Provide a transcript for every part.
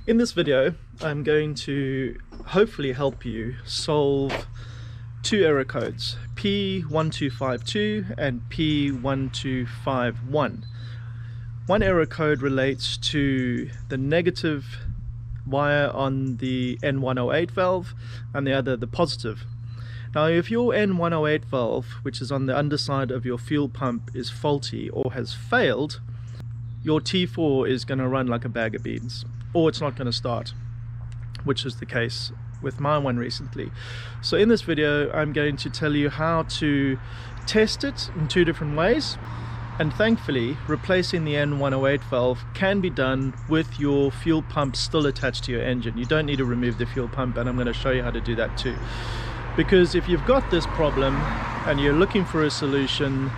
In this video, I'm going to hopefully help you solve two error codes, P1252 and P1251. One error code relates to the negative wire on the N108 valve and the other the positive. Now if your N108 valve, which is on the underside of your fuel pump, is faulty or has failed, your T4 is going to run like a bag of beans, or it's not going to start, which is the case with my one recently. So in this video I'm going to tell you how to test it in two different ways, and thankfully replacing the N108 valve can be done with your fuel pump still attached to your engine. You don't need to remove the fuel pump, and I'm going to show you how to do that too. Because if you've got this problem and you're looking for a solution,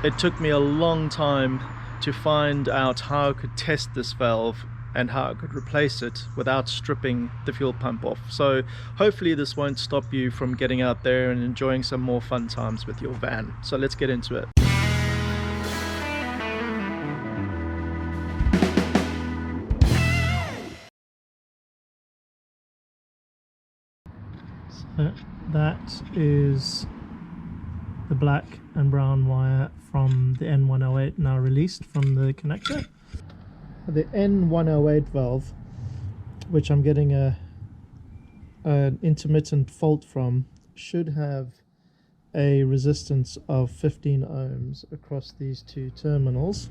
it took me a long time to find out how I could test this valve and how I could replace it without stripping the fuel pump off. So hopefully this won't stop you from getting out there and enjoying some more fun times with your van. So let's get into it. So that is the black and brown wire from the N108 now released from the connector. The N108 valve, which I'm getting an intermittent fault from, should have a resistance of 15 ohms across these two terminals,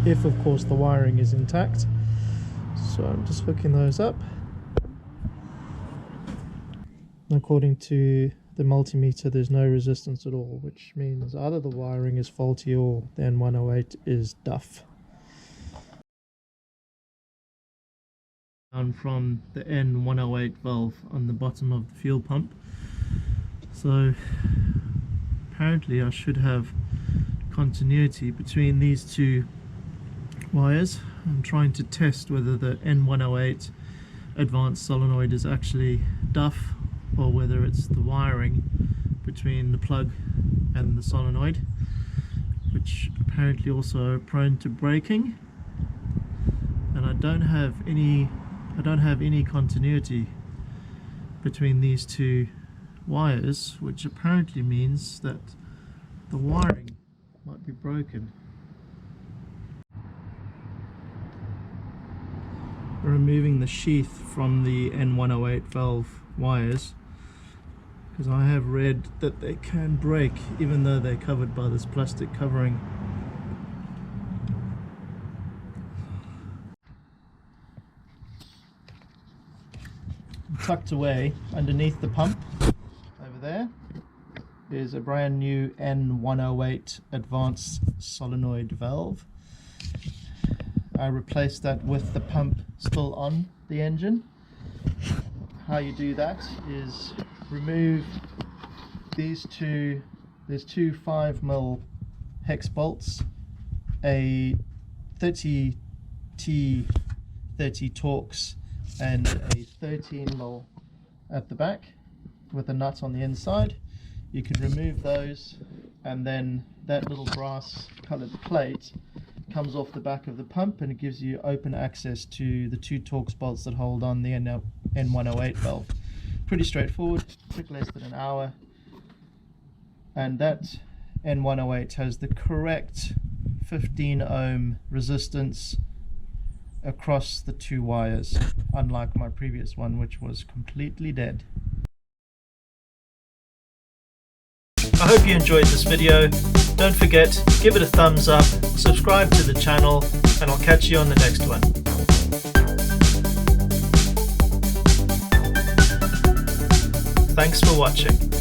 if of course the wiring is intact. So I'm just hooking those up. According to the multimeter, there's no resistance at all, which means either the wiring is faulty or the N108 is duff. Down from the N108 valve on the bottom of the fuel pump. So apparently I should have continuity between these two wires. I'm trying to test whether the N108 advanced solenoid is actually duff or whether it's the wiring between the plug and the solenoid, which apparently also are prone to breaking. And I don't have any continuity between these two wires, which apparently means that the wiring might be broken. Removing the sheath from the N108 valve wires, because I have read that they can break even though they're covered by this plastic covering. Tucked away underneath the pump over there is a brand new N108 advanced solenoid valve. I replaced that with the pump still on the engine. How you do that is remove these two, there's two 5mm hex bolts, a 30T 30 Torx and a 13mm at the back with a nut on the inside. You can remove those, and then that little brass colored plate comes off the back of the pump, and it gives you open access to the two Torx bolts that hold on the N108 valve. Pretty straightforward, took less than an hour, and that N108 has the correct 15 ohm resistance across the two wires, unlike my previous one, which was completely dead. I hope you enjoyed this video. Don't forget, give it a thumbs up, subscribe to the channel, and I'll catch you on the next one. Thanks for watching.